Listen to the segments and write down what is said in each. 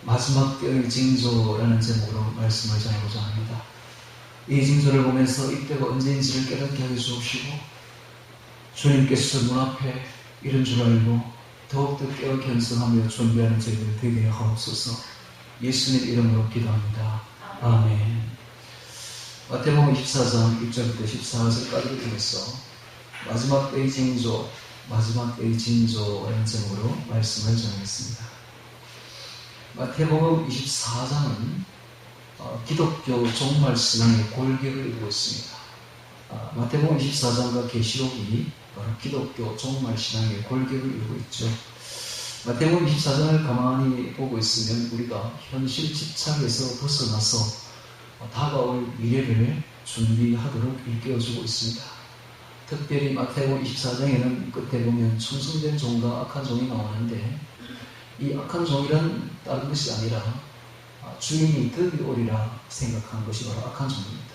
마지막 때의 징조라는 제목으로 말씀을 전하고자 합니다. 이 징조를 보면서 이때가 언제인지를 깨닫게 하여 주옵시고 주님께서 문 앞에 이른 줄 알고 더욱더 깨어 견성하며 준비하는 저희들 되게 하옵소서. 예수님 이름으로 기도합니다. 아멘. 마태복음 24장 1절부터 14절까지 보면서 마지막 때의 징조, 마지막 때의 징조라는 제목으로 말씀을 전하겠습니다. 마태복음 24장은 기독교 종말신앙의 골격을 이루고 있습니다. 마태복음 24장과 계시록이 바로 기독교 종말신앙의 골격을 이루고 있죠. 마태복음 24장을 가만히 보고 있으면 우리가 현실 집착에서 벗어나서 다가올 미래를 준비하도록 일깨워주고 있습니다. 특별히 마태복음 24장에는 끝에 보면 충성된 종과 악한 종이 나오는데 이 악한 종이란 다른 것이 아니라 주인이 드디어 오리라 생각한 것이 바로 악한 종입니다.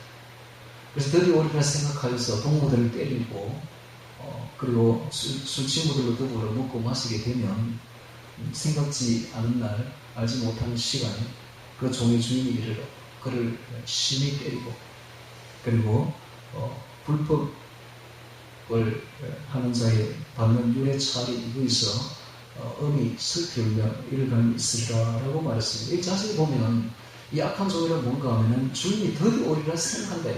그래서 드디어 오리라 생각하여서 동무들을 때리고 그리고 술 친구들로 더불어 먹고 마시게 되면 생각지 않은 날 알지 못하는 시간에 그 종의 주인이 이르러 그를 심히 때리고 그리고 불법을 하는 자의 받는 윤회 차리 위에서 음이 슬피 울며 이를 가는 있으리라라고 말했습니다. 이 자세히 보면 이 악한 종이란 뭔가 하면은 주인이 드디어 오리라 생각한다.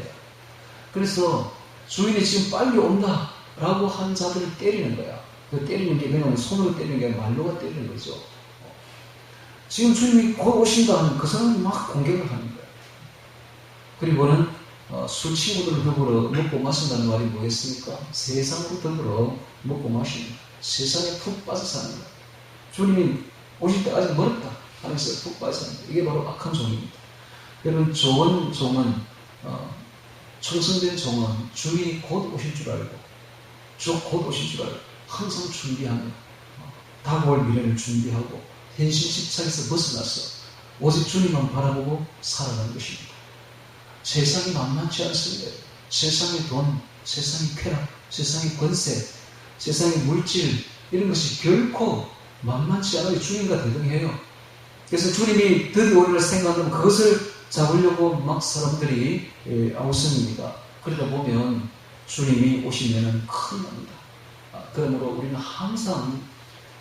그래서 주인이 지금 빨리 온다 라고 한 자들을 때리는 거야. 그 때리는 게 그냥 손으로 때리는 게 아니라 말로가 때리는 거죠. 지금 주인이 곧 오신다 하면 그 사람이 막 공격을 하는 거야. 그리고는 술 친구들을 더불어 먹고 마신다는 말이 뭐겠습니까? 세상으로 더불어 먹고 마시는 거야. 세상에 푹 빠져 사는 거야. 주님이 오실 때까지 멀었다 하면서 푹 빠져 사는 거야. 이게 바로 악한 종입니다. 여러분, 좋은 종은 충성된 종은 주인이 곧 오실 줄 알고 곧 오실 줄 알고 항상 준비하며 다가올 미래를 준비하고 현실 집착에서 벗어나서 오직 주님만 바라보고 살아가는 것입니다. 세상이 만만치 않습니다. 세상의 돈, 세상의 쾌락, 세상의 권세, 세상의 물질 이런 것이 결코 만만치 않아요. 주님과 대등해요. 그래서 주님이 드디어 오리라 생각하면 그것을 잡으려고 막 사람들이 아우성입니다. 그러다 보면 주님이 오시면 큰일 납니다. 그러므로 우리는 항상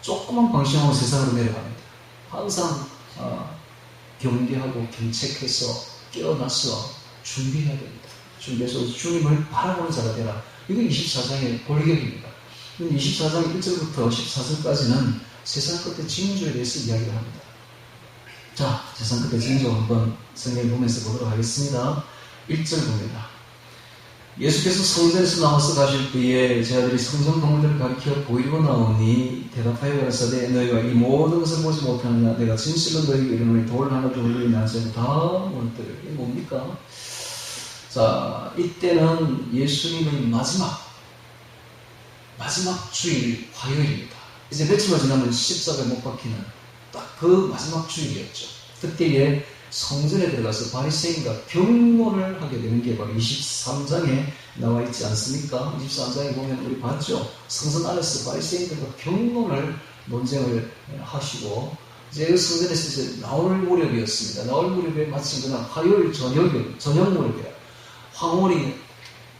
조그만 방심하고 세상으로 내려갑니다. 항상 경계하고 경책해서 깨어나서 준비해야 됩니다. 준비해서 주님을 바라보는 자가 되라. 이건 24장의 골격입니다. 24장 1절부터 14절까지는 세상 끝의 징조에 대해서 이야기를 합니다. 자, 세상 끝의 징조 한번 성경을 보면서 보도록 하겠습니다. 1절 봅니다. 예수께서 성전에서 나와서 가실 때에 제 아들이 성전 건물들을 가리켜 보이고 나오니 대답하여 가라사대 너희가 이 모든 것을 보지 못하느냐 내가 진실로 너희에게 이르노니 돌 하나 돌리는 안에서 다 무너뜨려. 이게 뭡니까? 자, 이때는 예수님의 마지막 주일 화요일입니다. 이제 며칠만 지나면 십자가에 못 박히는 딱 그 마지막 주일이었죠. 그때에 성전에 들어가서 바리새인과 경론을 하게 되는 게 바로 23장에 나와 있지 않습니까? 23장에 보면 우리 봤죠. 성전 안에서 바리새인들과 경론을 논쟁을 하시고 이제 성전에서 이제 나올 무렵이었습니다. 나올 무렵에 마침 그날 화요일 저녁 무렵이라 황홀이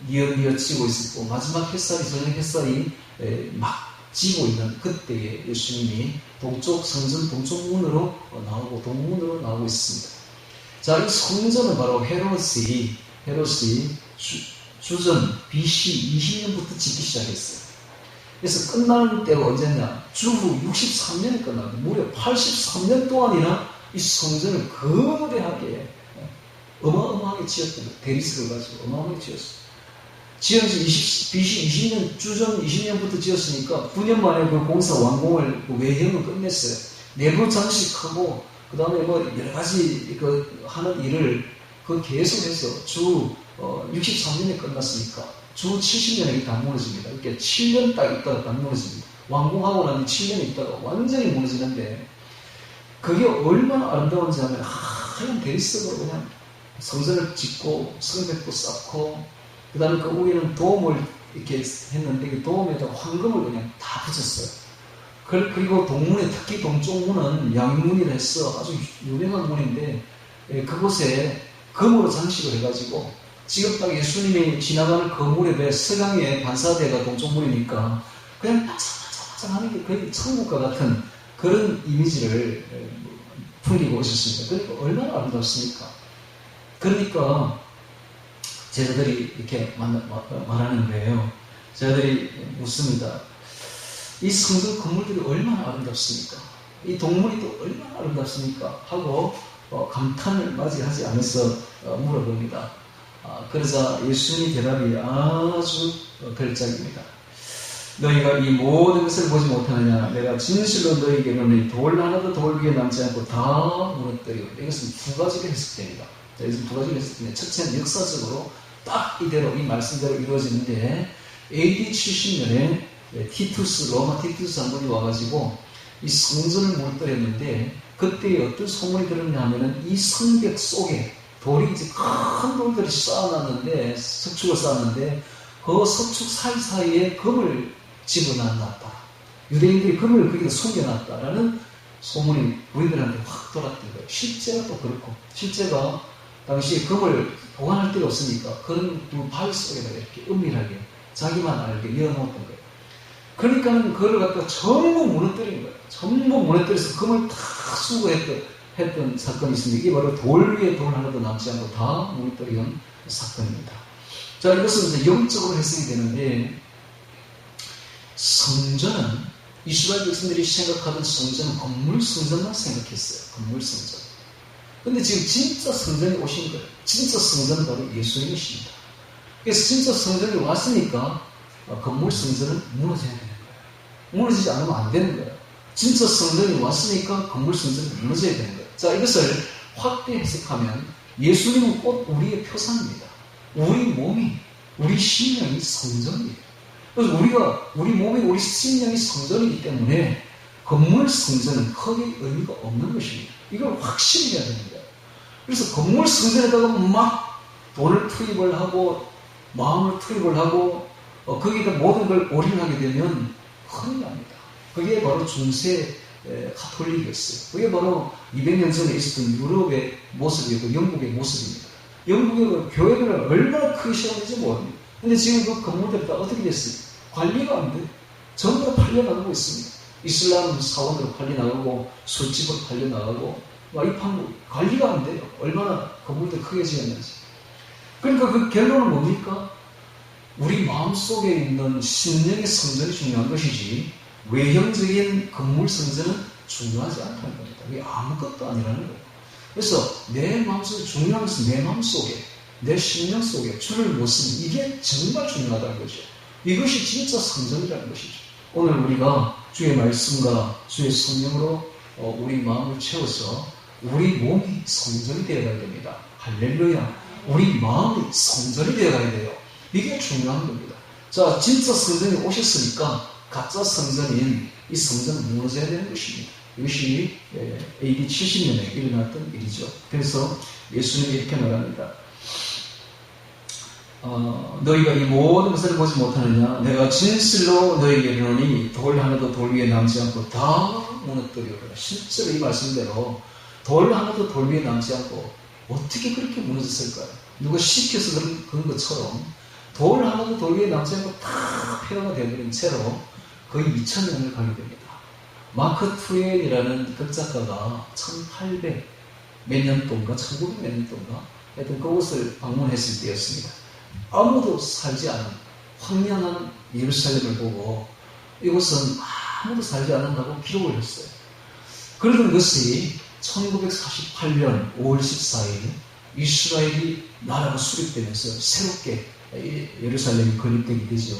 뉘어지고 있었고 마지막 햇살이 저녁 햇살이 막 지고 있는 그때에 예수님이 동쪽 성전 동쪽 문으로 나오고 동문으로 나오고 있습니다. 자, 이 성전은 바로 헤롯이 주전 BC 20년부터 짓기 시작했어요. 그래서 끝나는 때가 언제냐? 주후 63년에 끝나고 무려 83년 동안이나 이 성전을 거대하게 어마어마하게 지었던 거예요. 대리석을 가지고 어마어마하게 지었어요. 지어서 BC 20년, 주전 20년부터 지었으니까 9년 만에 그 공사 완공을, 그 외형을 끝냈어요. 내부 장식하고, 그 다음에 뭐 여러 가지 하는 일을 계속해서 주 63년에 끝났으니까 주 70년에 다 무너집니다. 이렇게 7년 딱 있다가 다 무너집니다. 완공하고 나니 7년에 있다가 완전히 무너지는데 그게 얼마나 아름다운지 하면 하얀 대리석으로 그냥 성전을 짓고 성벽도 쌓고 그 다음에 그 위에는 도움을 이렇게 했는데 그 도움에다가 황금을 그냥 다 붙였어요. 그리고 동문에 특히 동쪽문은 양문이라 해서 아주 유명한 문인데 그곳에 금으로 장식을 해가지고 지금 딱 예수님이 지나가는 건물에 대해 서강의 반사대가 동쪽문이니까 그냥 반짝반짝하는 게 거의 천국과 같은 그런 이미지를 풍기고 오셨습니다. 그러니까 얼마나 아름답습니까? 그러니까 제자들이 이렇게 말하는 거예요. 제자들이 묻습니다. 이 성전 건물들이 얼마나 아름답습니까? 이 동물이 또 얼마나 아름답습니까? 하고 감탄을 맞이하지 않아서 물어봅니다. 그러자 예수님의 대답이 아주 걸작입니다. 너희가 이 모든 것을 보지 못하느냐? 내가 진실로 너희에게 이르노니 돌 하나도 돌 위에 남지 않고 다 무너뜨리고. 이것은 두 가지로 해석됩니다. 이것은 두 가지로 해석됩니다. 첫째는 역사적으로 딱 이대로 이 말씀대로 이루어지는데 AD 70년에 티투스, 로마 티투스 한 분이 와가지고 이 성전을 무너뜨렸는데 그때 어떤 소문이 들었냐 하면은 이 성벽 속에 돌이 이제 큰 돌들이 쌓아놨는데, 석축을 쌓았는데 그 석축 사이사이에 금을 집어넣었다. 유대인들이 금을 거기다 숨겨놨다라는 소문이 우리들한테 확 돌았던 거예요. 실제가 또 그렇고, 실제가 당시에 금을 보관할 데가 없으니까 그런 발 속에다가 이렇게 은밀하게 자기만 알게 이어놓았던 거예요. 그러니까는 그걸 갖다가 전부 무너뜨린 거예요. 전부 무너뜨려서 금을 다 수거했던 사건이 있습니다. 이게 바로 돌 위에 돌 하나도 남지 않고 다 무너뜨린 사건입니다. 자, 이것은 이제 영적으로 해석이 되는데, 성전은 이스라엘 백성들이 생각하던 성전은 건물 성전만 생각했어요. 건물 성전. 근데 지금 진짜 성전에 오신 거예요. 진짜 성전은 바로 예수님이십니다. 그래서 진짜 성전이 왔으니까 건물 성전은 무너져야 되는 거예요. 무너지지 않으면 안 되는 거예요. 진짜 성전이 왔으니까 건물 성전이 무너져야 되는 거예요. 자, 이것을 확대 해석하면 예수님은 곧 우리의 표상입니다. 우리 몸이, 우리 심령이 성전이에요. 그래서 우리 몸이, 우리 심령이 성전이기 때문에 건물 성전은 크게 의미가 없는 것입니다. 이걸 확실히 해야 되는 거예요. 그래서 건물 성전에다가 막 돈을 투입을 하고 마음을 투입을 하고 거기다 모든 걸 올인하게 되면 큰일 납니다. 그게 바로 중세 가톨릭이었어요. 그게 바로 200년 전에 있었던 유럽의 모습이고 영국의 모습입니다. 영국의 교회들은 얼마나 크게 세웠는지 모릅니다. 근데 지금 그 건물들이 다 어떻게 됐어요? 관리가 안 돼요. 전부 다 팔려나가고 있습니다. 이슬람 사원으로 팔려나가고 술집으로 팔려나가고 이 판국 관리가 안 돼요. 얼마나 건물들 크게 지었는지. 그러니까 그 결론은 뭡니까? 우리 마음속에 있는 심령의 성전이 중요한 것이지 외형적인 건물 성전은 중요하지 않다는 겁니다. 이게 아무것도 아니라는 거예요. 그래서 내 마음속에 중요한 것은 내 마음속에, 내 심령 속에 주를 모습, 이게 정말 중요하다는 거죠. 이것이 진짜 성전이라는 것이죠. 오늘 우리가 주의 말씀과 주의 성령으로 우리 마음을 채워서 우리 몸이 성전이 되어가야 됩니다. 할렐루야. 우리 마음이 성전이 되어가야 돼요. 이게 중요한 겁니다. 자, 진짜 성전이 오셨으니까 가짜 성전인 이 성전은 무너져야 되는 것입니다. 이것이 AD 70년에 일어났던 일이죠. 그래서 예수님이 이렇게 말합니다. 너희가 이 모든 것을 보지 못하느냐? 내가 진실로 너희에게 이르노니 돌 하나도 돌 위에 남지 않고 다 무너뜨리리라. 실제로 이 말씀대로 돌 하나도 돌 위에 남지 않고 어떻게 그렇게 무너졌을까요? 누가 시켜서 그런 것처럼 돌 하나도 돌 위에 남지 않고 다 폐허가 되어버린 채로 거의 2000년을 가게 됩니다. 마크 트웨인이라는 극작가가 1800 몇 년도인가 1900 몇 년도인가 하여튼 그곳을 방문했을 때였습니다. 아무도 살지 않은 황량한 예루살렘을 보고 이곳은 아무도 살지 않는다고 기록을 했어요. 그러던 것이 1948년 5월 14일 이스라엘이 나라가 수립되면서 새롭게 예루살렘이 건립되게 되죠.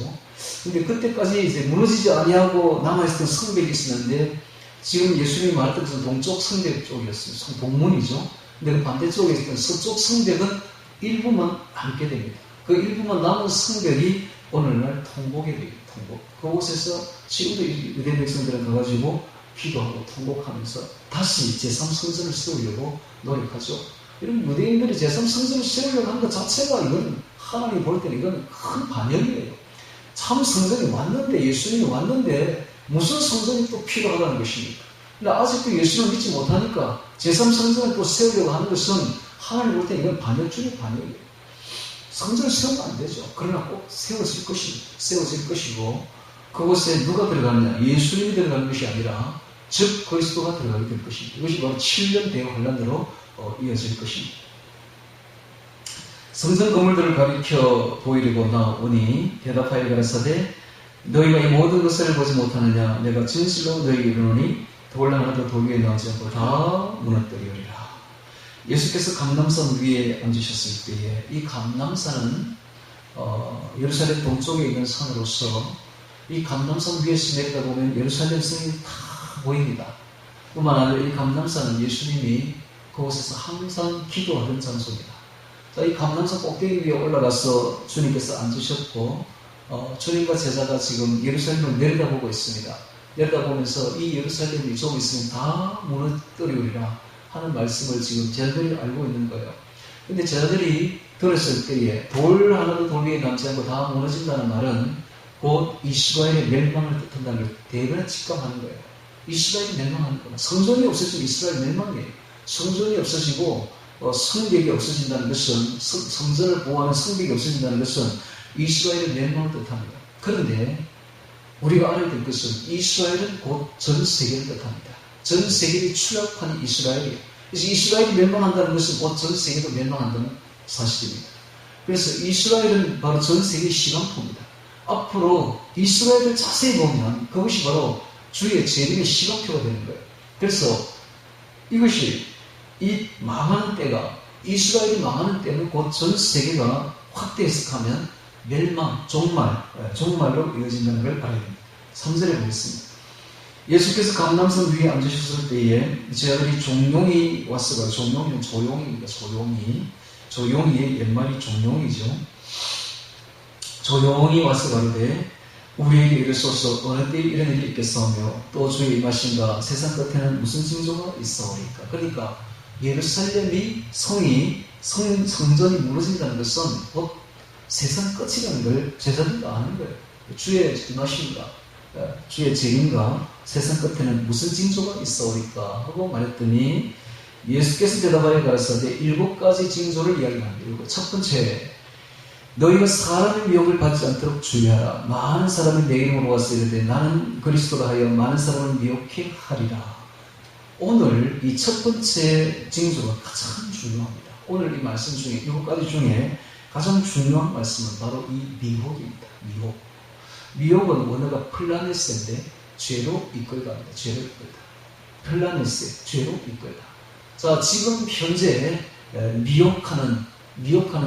근데 그때까지 이제 무너지지 아니하고 남아있었던 성벽이 있었는데 지금 예수님이 말했던 것은 동쪽 성벽 쪽이었어요. 동문이죠. 근데 그 반대쪽에 있었던 서쪽 성벽은 일부만 남게 됩니다. 그 일부만 남은 성벽이 오늘날 통곡에 돼요. 통곡. 그곳에서 지금도 유대 백성들은 가가지고 기도하고 통곡하면서 다시 제3성전을 세우려고 노력하죠. 이런 유대인들이 제3성전을 세우려고 하는 것 자체가 이건 하나님이 볼 때는 이건 큰 반역이에요. 참 성전이 왔는데, 예수님이 왔는데 무슨 성전이 또 필요하다는 것입니까? 근데 아직도 예수를 믿지 못하니까 제3성전을 또 세우려고 하는 것은 하나님 볼 때 이건 반역중의 반역이에요. 성전을 세우면 안 되죠. 그러나 꼭 세워질 것이고 그곳에 누가 들어가느냐? 예수님이 들어가는 것이 아니라 즉 그리스도가 들어가게 될 것입니다. 이것이 바로 7년 대환란으로 이어질 것입니다. 성전 건물들을 가리켜 보이려고 나오니 대답하여 가라사대 너희가 이 모든 것을 보지 못하느냐? 내가 진실로 너희에게 이르노니 돌 하나도 돌 위에 나오지 않고 다 무너뜨리리라. 예수께서 감람산 위에 앉으셨을 때에 이 감람산은 예루살렘 동쪽에 있는 산으로서 이 감람산 위에서 내려다보면 예루살렘 성이 다 보입니다. 뿐만 아니라 이 감람산은 예수님이 그곳에서 항상 기도하던 장소입니다. 자, 이 감람산 꼭대기 위에 올라가서 주님께서 앉으셨고 주님과 제자가 지금 예루살렘을 내려다보고 있습니다. 내려다보면서 이 예루살렘이 좀 있으면 다 무너뜨리리라 하는 말씀을 지금 제자들이 알고 있는 거예요. 근데 제자들이 들었을 때에 돌 하나도 돌 위에 남지 않고 다 무너진다는 말은 곧 이스라엘의 멸망을 뜻한다는 걸 대변에 직감하는 거예요. 이스라엘이 멸망하는 거예요. 성전이 없어지면 이스라엘 멸망이에요. 성전이 없어지고 성벽이 없어진다는 것은 성전을 보호하는 성벽이 없어진다는 것은 이스라엘의 멸망을 뜻합니다. 그런데 우리가 알아야 될 것은 이스라엘은 곧 전 세계를 뜻합니다. 전 세계의 추락한 이스라엘이에요. 그래서 이스라엘이 멸망한다는 것은 곧 전 세계도 멸망한다는 사실입니다. 그래서 이스라엘은 바로 전 세계의 시간표입니다. 앞으로 이스라엘을 자세히 보면 그것이 바로 주의 재림의 시간표가 되는 거예요. 그래서 이것이 이 망하는 때가 이스라엘이 망하는 때는 곧 전 세계가 확대 해석하면 멸망, 종말로 이어진다는 걸 알아야 됩니다. 3절에 보겠습니다. 예수께서 감람산 위에 앉으셨을 때에 제자들이 종용이 왔어요. 종용이는 조용입니다. 조용이 옛말이 종용이죠. 조용히 와서 가로되 우리에게 이르소서 어느 때에 이런 일이 있겠사오며 또 주의 임하신가 세상 끝에는 무슨 징조가 있사오리까. 그러니까 예루살렘이 성전이 무너진다는 것은 곧 세상 끝이라는 걸 제자들도 아는 거예요. 주의 임하신가 주의 재림과 세상 끝에는 무슨 징조가 있사오리까 하고 말했더니 예수께서 대답하여 가라사대 7가지 징조를 이야기합니다. 첫 번째, 너희가 사람의 미혹을 받지 않도록 주의하라. 많은 사람이 내 이름으로 와서 이르되 나는 그리스도라 하여 많은 사람을 미혹해 하리라. 오늘 이 첫 번째 징조가 가장 중요합니다. 오늘 이 말씀 중에 7가지 중에 가장 중요한 말씀은 바로 이 미혹입니다. 미혹은 원어가 플라네스인데 죄로 이끌다 합니다. 죄로 이끌다. 플라네스, 죄로 이끌다. 자, 지금 현재 미혹하는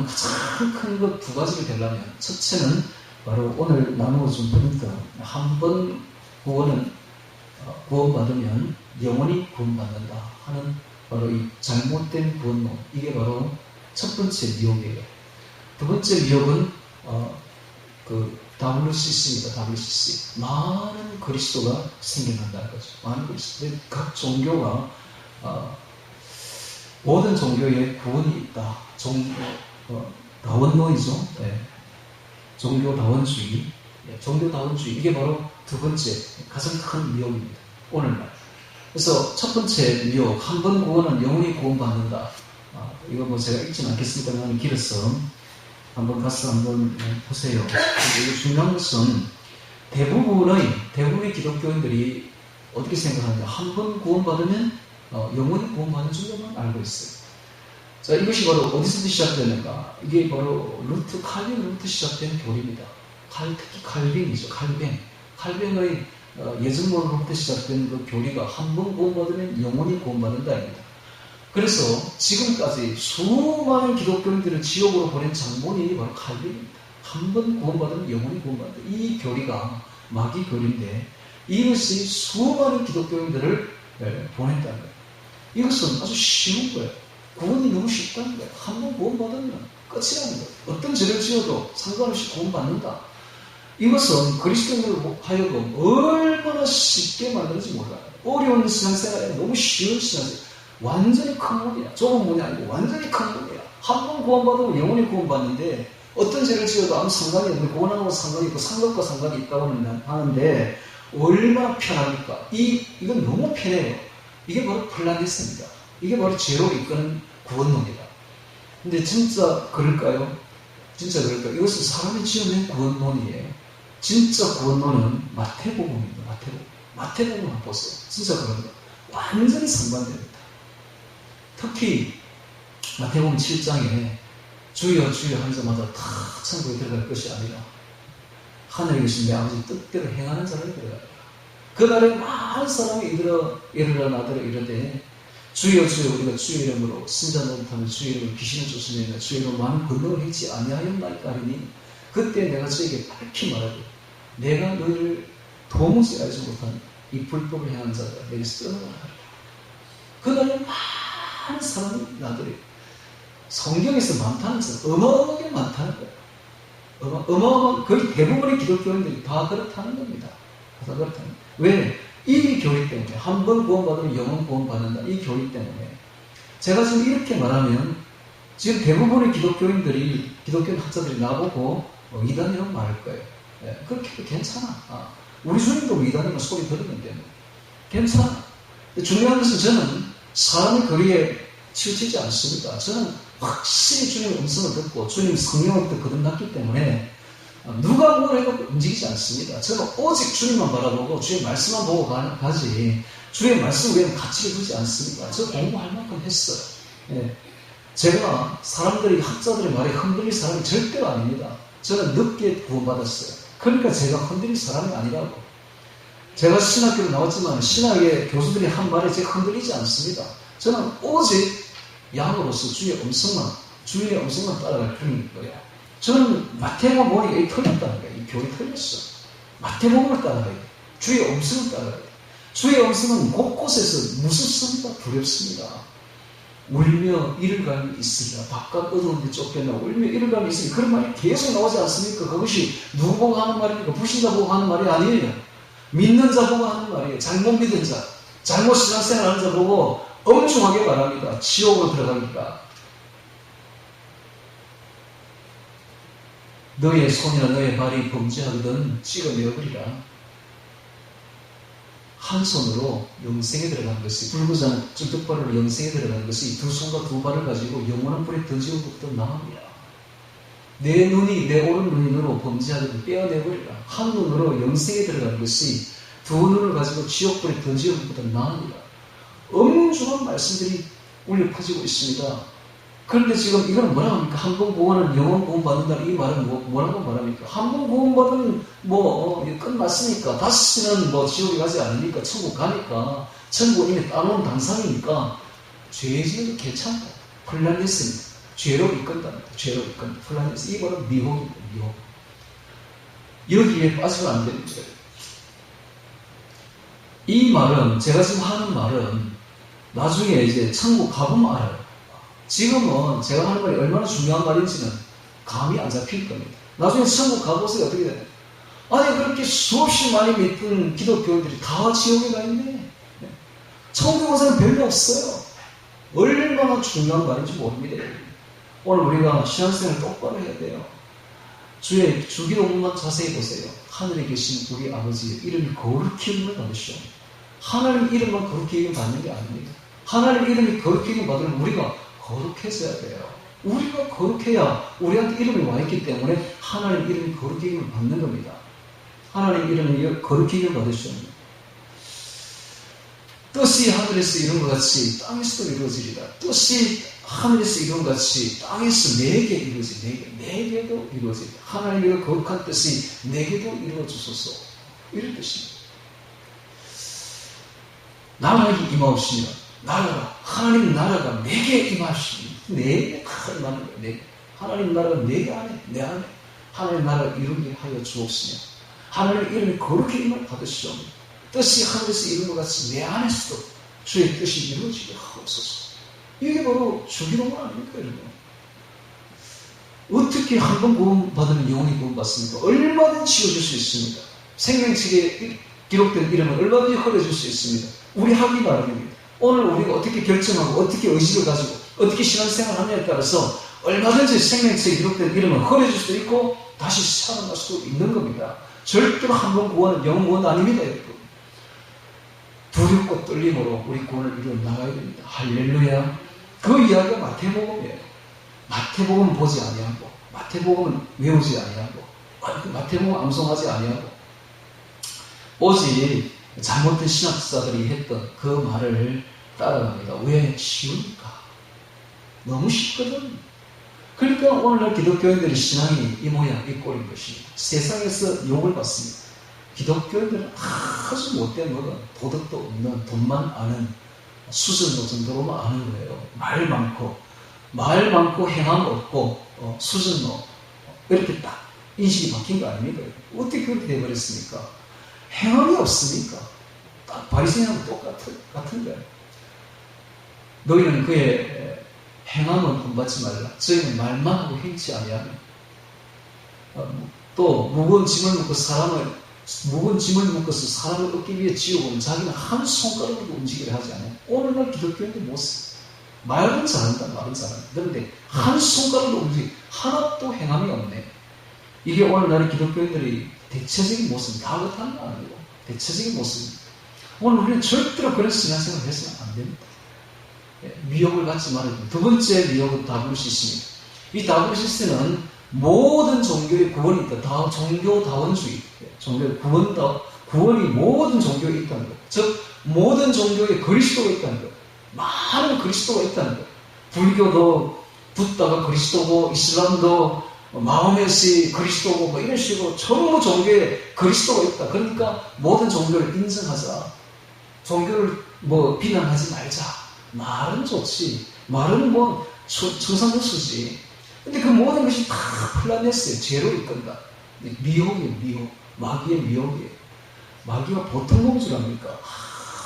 가장 큰 것 2가지를 되려면 첫째는 바로 오늘 나누어준 포인트 한 번 구원받으면 영원히 구원받는다 하는 바로 이 잘못된 구원론, 이게 바로 첫 번째 미혹이에요. 두 번째 미혹은 WCC입니다. WCC. 많은 그리스도가 생겨난다는 거죠. 많은 그리스도. 각 종교가 모든 종교에 구원이 있다. 다원노이죠. 네. 종교다원주의. 이게 바로 두 번째 가장 큰 미혹입니다. 오늘날. 그래서 첫 번째 미혹, 한 번 구원은 영원히 구원받는다. 이거 뭐 제가 읽지는 않겠습니다만 길어서 한번 가서 한번 보세요. 이게 중요한 것은 대부분의 기독교인들이 어떻게 생각하느냐. 한 번 구원받으면 영원히 구원받는 줄로만 알고 있어요. 자, 이것이 바로 어디서 시작되는가? 이게 바로 칼빈으로부터 시작된 교리입니다. 특히 칼빈이죠. 칼빈의 예전론으로부터 시작된 그 교리가 한 번 구원받으면 영원히 구원받는다입니다. 그래서 지금까지 수많은 기독교인들을 지옥으로 보낸 장본인이 바로 칼빈입니다. 한 번 구원받으면 영원히 구원받는다. 이 교리가 마귀 교리인데 이것이 수많은 기독교인들을 보냈다는 거예요. 이것은 아주 쉬운 거예요. 구원이 너무 쉽다는 거예요. 한 번 구원받으면 끝이라는 거예요. 어떤 죄를 지어도 상관없이 구원받는다. 이것은 그리스도인으로 하여금 얼마나 쉽게 만드는지 몰라요. 어려운 신앙생활에 너무 쉬운 신앙생활. 완전히 큰 문이야. 좁은 문이 아니고 완전히 큰 문이야. 한 번 구원받으면 영원히 구원받는데 어떤 죄를 지어도 아무 상관이 없는 구원하고 상관이 있고 상관과 상관이 있다고 하는데 얼마나 편합니까? 이건 너무 편해요. 이게 바로 플라니스입니다. 이게 바로 죄로 이끄는 구원론이다. 근데 진짜 그럴까요? 진짜 그럴까요? 이것은 사람이 지어낸 구원론이에요. 진짜 구원론은 마태복음입니다. 마태복음 한번 보세요. 진짜 그럽니다. 완전히 상반됩니다. 특히 마태복음 7장에 주여 주여 하면서마다 다 천국에 들어갈 것이 아니라 하늘에 계신 내 아버지 뜻대로 행하는 자를 들어가라. 그날에 많은 사람이 이르러 나더러 이르되 주여 주여 우리가 주의 이름으로 신자 노릇하며 주의 이름으로 귀신을 쫓으며 주의 이름으로 많은 권능을 행치 아니하였나이까 하리니 그때 내가 저에게 밝히 말하되 내가 너희를 도무지 알지 못한 이 불법을 행하는 자가 내게서 떠나가라 하리라. 그날에 많은 사람이 나더러 성경에서 많다는 사람 어마어마하게 많다는 거예요. 어마어마한 거의 대부분의 기독교인들이 다 그렇다는 겁니다. 다 그렇다는 거예요. 왜? 이 교리 때문에 한 번 구원받으면 영원 구원받는다. 이 교리 때문에 제가 지금 이렇게 말하면 지금 대부분의 기독교인 학자들이 나보고 이단이라고 말할 거예요. 네, 그렇게 해도 괜찮아. 우리 주님도 이단이라는 소리 들었는데 괜찮아. 중요한 것은 저는 사람의 거리에 치우치지 않습니다. 저는 확실히 주님의 음성을 듣고 주님 성령으로부터 거듭났기 때문에 누가 뭘 해도 움직이지 않습니다. 저는 오직 주님만 바라보고 주의 말씀만 보고 가지 주의 말씀 외에는 가치를 두지 않습니다. 저 공부할 만큼 했어요. 예. 제가 사람들이 학자들의 말에 흔들릴 사람이 절대로 아닙니다. 저는 늦게 구원받았어요. 그러니까 제가 흔들릴 사람이 아니라고. 제가 신학교를 나왔지만 신학의 교수들이 한 말에 제가 흔들리지 않습니다. 저는 오직 양으로서 주의 음성만 따라갈 뿐인 거예요. 저는 마태복음 보니까 이 틀렸다는 거예요. 이 교리 틀렸어. 마태복음을 따라가야 돼. 주의 음성을 따라가야 돼. 주의 음성은 곳곳에서 무섭습니다. 두렵습니다. 울며 이를 갈미 있으리라. 바깥 어두운 데 쫓겨나 울며 이를 갈미 있으리라. 그런 말이 계속 나오지 않습니까? 그것이 누구 보고 하는 말입니까? 불신자 보고 하는 말이 아니에요. 믿는 자 보고 하는 말이에요. 잘못 믿은 자, 잘못 신앙생활 하는 자 보고 엄중하게 말합니다. 지옥으로 들어갑니다. 너의 손이나 너의 발이 범죄하거든 찍어내어버리라. 한 손으로 영생에 들어가는 것이 불구장 주특발으로 영생에 들어가는 것이 두 손과 두 발을 가지고 영원한 불에 던지는 것보다 나으니라. 내 눈이 내 오른 눈으로 범죄하거든 떼어내버리라. 한 눈으로 영생에 들어가는 것이 두 눈을 가지고 지옥불에 던지는 것보다 나으니라. 엄중한 말씀들이 울려 퍼지고 있습니다. 그런데 지금 이건 뭐라고 합니까? 한 번 구원은 영원 구원 받는다. 이 말은 뭐라고 말합니까? 한 번 구원 받으면 끝났으니까 다시는 지옥에 가지 않으니까 천국 가니까 천국 이미 따놓은 당상이니까 죄 지어도 괜찮다. 플라니스입니다. 죄로 이끈답니다. 죄로 이끈다. 플라니스. 이 말은 미혹입니다. 미혹. 여기에 빠지면 안 됩니다. 이 말은 제가 지금 하는 말은 나중에 이제 천국 가보면 알아요. 지금은 제가 하는 말이 얼마나 중요한 말인지는 감이 안 잡힐 겁니다. 나중에 천국 가보세요. 어떻게 되나요? 아니 그렇게 수없이 많이 믿던 기독교인들이 다 지옥에 가 있네. 천국 가서는 별로 없어요. 얼마나 중요한 말인지 모릅니다. 오늘 우리가 신앙생활을 똑바로 해야 돼요. 주의 주기도문만 자세히 보세요. 하늘에 계신 우리 아버지의 이름이 거룩히 이름을 받으시오. 하나님 이름만 거룩히 이름 받는 게 아닙니다. 하나님 이름이 거룩히 이름 받으면 우리가 거룩해져야 돼요. 우리가 거룩해야 우리한테 이름이 와 있기 때문에 하나님 이름이 거룩히 이름을 받는 겁니다. 하나님 이름이 거룩히 이름을 받으시옵니다. 뜻이 하늘에서 이룬 것 같이 땅에서도 이루어지리라. 뜻이 하늘에서 이룬 것 같이 땅에서 내게 이루어지리. 내게도 이루어지리. 하나님의 거룩한 뜻이 내게도 이루어주소서. 이런 뜻입니다. 나라가 임하옵시니라. 나라가, 하나님 나라가 내게 임하옵시니. 내게 임하는 거예요. 하나님 나라가 내게 안에, 내 안에 하나님 나라를 이루게 하여 주옵시며 하나님의 이름이 거룩히 임을 받으시옵니다. 뜻이 하늘에서 이룬 것 같이 내 안에서도 주의 뜻이 이루어지게 하옵소서. 이게 바로 주기도문 아닙니까, 여러분? 어떻게 한 번 구원받으면 영원히 구원받습니까? 얼마든지 지워줄 수 있습니다. 생명책에 기록된 이름은 얼마든지 흘려줄 수 있습니다. 우리 하기 바랍니다. 오늘 우리가 어떻게 결정하고 어떻게 의식을 가지고 어떻게 신앙생활을 하느냐에 따라서 얼마든지 생명책에 기록된 이름은 흘려줄 수도 있고 다시 살아날 수도 있는 겁니다. 절대로 한 번 구원은 영원 구원 아닙니다. 여러분. 두렵고 떨림으로 우리 구원을 이루어 나가야 됩니다. 할렐루야. 그 이야기가 마태복음이에요. 마태복음은 보지 아니하고, 마태복음은 외우지 아니하고, 마태복음은 암송하지 아니하고, 오직 잘못된 신학자들이 했던 그 말을 따라갑니다. 왜? 쉬우니까. 너무 쉽거든. 그러니까 오늘날 기독교인들의 신앙이 이 모양, 이 꼴인 것입니다. 세상에서 욕을 받습니다. 기독교인들은 아주 못된 것은 도덕도 없는, 돈만 아는 수준노 정도로만 아는 거예요. 말 많고 행함 없고 수준노 이렇게 딱 인식이 바뀐 거 아닙니까? 어떻게 그렇게 돼버렸습니까? 행함이 없으니까 딱 바리새인하고 똑같은 거예요. 너희는 그의 행함은 본받지 말라. 저희는 말만 하고 행치 아니하면. 또 무거운 짐을 묶어서 사람을 얻기 위해 지어보면 자기는 한 손가락으로도 움직이려 하지 않아요. 오늘날 기독교인들 모습. 말은 잘한다, 말은 잘한다. 그런데 한 손가락으로 움직이고 하나도 행함이 없네. 이게 오늘날의 기독교인들의 대체적인 모습, 다 그렇다는 거 아니고 대체적인 모습입니다. 오늘 우리는 절대로 그런 신앙생활을 해서는 안 됩니다. 미혹을 받지 말아야 됩니다. 두 번째 미혹은 다블시스입니다. 이 다블시스는 모든 종교의 구원이 있다. 종교다원주의. 구원이 모든 종교에 있다는 것. 즉, 모든 종교에 그리스도가 있다는 것. 많은 그리스도가 있다는 것. 불교도 붓다가 그리스도고, 이슬람도 마호멧이 그리스도고, 뭐 이런 식으로 전부 종교에 그리스도가 있다. 그러니까 모든 종교를 인정하자. 종교를 비난하지 말자. 말은 좋지. 말은 청산유수지. 근데 그 모든 것이 다 플라네스의 죄로 이끈다. 미혹이에요, 미혹. 마귀의 미혹이에요. 마귀가 보통 놈 줄 압니까?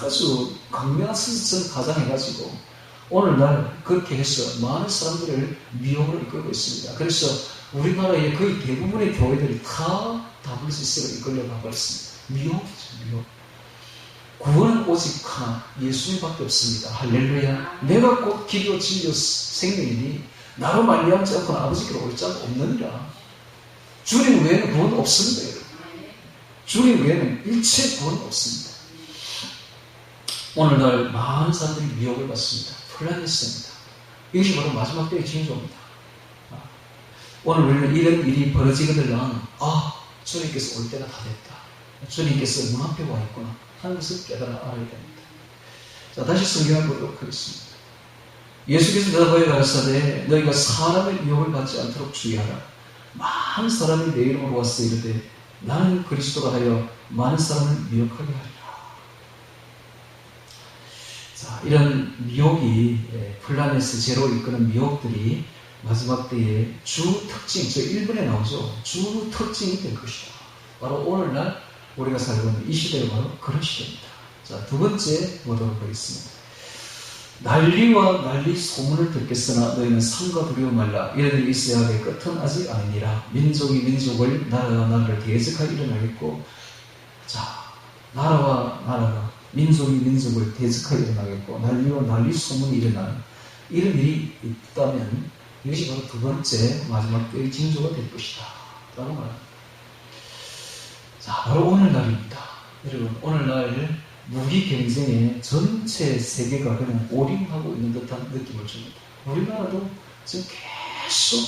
아주 강력한 스스로 가장해가지고 오늘날 그렇게 해서 많은 사람들을 미혹으로 이끌고 있습니다. 그래서 우리나라의 거의 대부분의 교회들이 다 WCC로 이끌려 가버렸습니다. 미혹이죠, 미혹. 구원은 오직 하나, 예수님밖에 없습니다. 할렐루야. 내가 곧 길이요 진리요 생명이니 나로 말미암지 않고는 아버지께로 올 자가 없느니라. 주님 외에는 구원 없습니다. 여러분. 주님 외에는 일체 구원 없습니다. 오늘날 많은 사람들이 미혹을 받습니다. 플라네스입니다. 이것이 바로 마지막 때의 징조입니다. 오늘 우리는 이런 일이 벌어지거든 주님께서 올 때가 다 됐다. 주님께서 문 앞에 와 있구나 하는 것을 깨달아 알아야 됩니다. 자, 다시 성경을 보도록 하겠습니다. 예수께서 대답하여 가라사대 너희가 사람의 미혹을 받지 않도록 주의하라. 많은 사람이 내 이름으로 와서 이르되 나는 그리스도가 하여 많은 사람을 미혹하게 하리라. 자, 이런 미혹이 플라네스 제로 이끄는 미혹들이 마지막 때의 주 특징, 저 1번에 나오죠. 주 특징이 될 것이다. 바로 오늘날 우리가 살고 있는 이 시대가 바로 그런 시대입니다. 자, 두 번째 보도록 하겠습니다. 난리와 난리 소문을 듣겠으나 너희는 삼가 두려워 말라. 이러들이 있어야 할 끝은 아직 아니니라. 민족이 민족을, 나라가 나라를 대적하여 일어나겠고, 자, 나라와 나라가 민족이 민족을 대적하여 일어나겠고, 난리와 난리 소문이 일어나는 이런 일이 있다면 이것이 바로 두 번째 마지막 때의 징조가 될 것이다 라고 말합니다. 자, 바로 오늘날입니다. 여러분, 오늘날 무기 경쟁에 전체 세계가 그냥 올인하고 있는 듯한 느낌을 줍니다. 우리나라도 지금 계속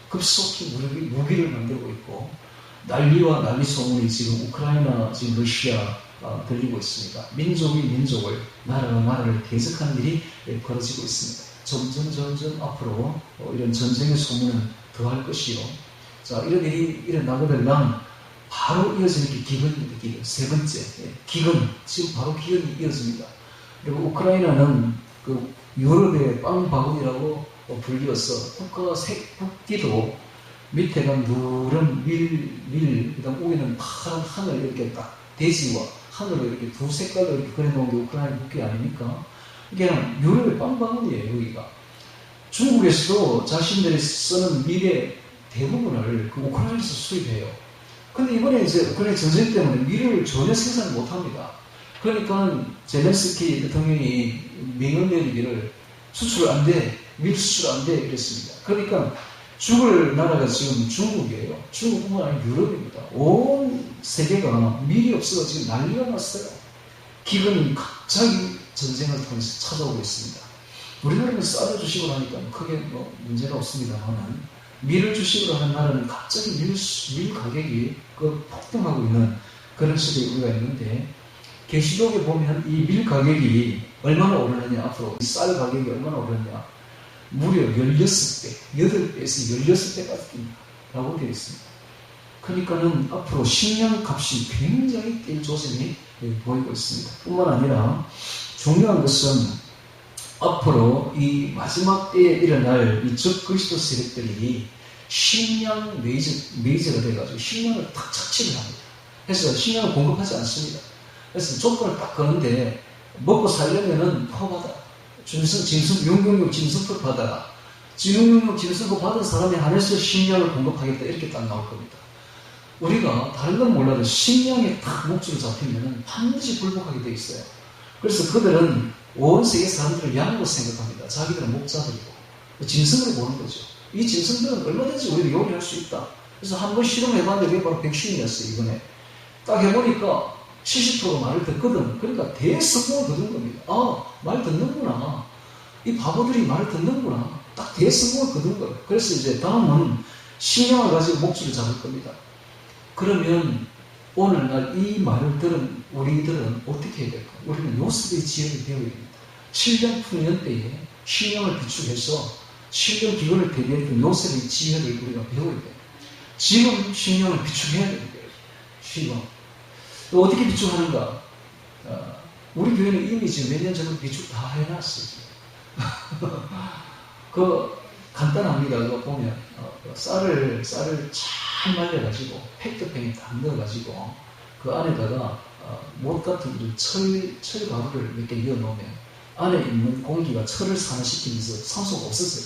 급속히 무기를 만들고 있고, 난리와 난리 소문이 지금 우크라이나, 지금 러시아 들리고 있습니다. 민족이 민족을, 나라가 나라를 대적하는 일이 벌어지고 있습니다. 점점 앞으로 이런 전쟁의 소문은 더할 것이요. 자, 이런 일이 일어나거든 바로 이어지는 게 기근입니다. 기근. 세 번째, 기근. 지금 바로 기근이 이어집니다. 그리고 우크라이나는 그 유럽의 빵 바구니라고 불리어서 국기도 밑에가 누런 밀, 그 다음 위에는 파란 하늘 이렇게 딱 대지와 하늘을 이렇게 두 색깔로 이렇게 그려놓은 게 우크라이나 국기 아닙니까? 이게 유럽의 빵 바구니예요, 여기가. 중국에서도 자신들이 쓰는 밀의 대부분을 그 우크라이나에서 수입해요. 근데 이번에 이제 우크라이나 전쟁 때문에 밀을 전혀 생산 못 합니다. 그러니까 젤렌스키 대통령이 명령 내리기를 수출 안 돼, 밀 수출 안 돼, 이랬습니다. 그러니까 죽을 나라가 지금 중국이에요. 중국뿐만 아니라 유럽입니다. 온 세계가 밀이 없어서 지금 난리가 났어요. 기근이 갑자기 전쟁을 통해서 찾아오고 있습니다. 우리나라는 쌀을 주식으로 하니까 크게 뭐 문제가 없습니다만, 밀을 주식으로 하는 나라는 갑자기 밀 가격이 폭등하고 있는 그런 시대에 우리가 있는데, 계시록에 보면 이 밀 가격이 얼마나 오르느냐, 앞으로 쌀 가격이 얼마나 오르느냐, 무려 16배, 8배에서 16배까지 뛴다라고 되어 있습니다. 그러니까는 앞으로 식량 값이 굉장히 뛸 조짐이 보이고 있습니다. 뿐만 아니라 중요한 것은 앞으로 이 마지막 때에 일어날 이 적그리스도 세력들이 식량 메이저가 돼가지고 식량을 딱 착취를 합니다. 그래서 식량을 공급하지 않습니다. 그래서 조건을 딱 거는데, 먹고 살려면은 포받아. 용용용 짐승표 받아라. 용용용 짐승표 받은 사람에 한해서 식량을 공급하겠다. 이렇게 딱 나올 겁니다. 우리가 다른 건 몰라도 식량에 딱 목줄을 잡히면은 반드시 굴복하게 돼 있어요. 그래서 그들은 온 세계 사람들을 양으로 생각합니다. 자기들은 목자들이고 짐승으로 보는 거죠. 이 짐승들은 얼마든지 우리를 요리할 수 있다. 그래서 한번 실험해봤는데 그게 바로 백신이었어요. 이번에 딱 해보니까 70%가 말을 듣거든. 그러니까 대성공을 거둔 겁니다. 아, 말 듣는구나. 이 바보들이 말을 듣는구나. 딱 대성공을 거둔 거예요. 그래서 이제 다음은 식량을 가지고 목줄을 잡을 겁니다. 그러면 오늘날 이 말을 들은 우리들은 어떻게 해야 될까? 우리는 요셉의 지혜를 배워야 됩니다. 7년 풍년 때에 식량을 비축해서 7년 기근을 대비했던 요셉의 지혜를 우리가 배워야 돼요. 지금 식량을 비축해야 됩니다. 지금. 또 어떻게 비축하는가? 우리 교회는 이미 지금 몇 년 전에 비축 다 해놨어요. 간단합니다. 그거 보면 쌀을 잘 말려가지고 팩트팩에 딱 넣어가지고 그 안에다가 못 같은 철 가루를 몇 개 넣어놓으면 안에 있는 공기가 철을 산화시키면서 산소가 없어져요.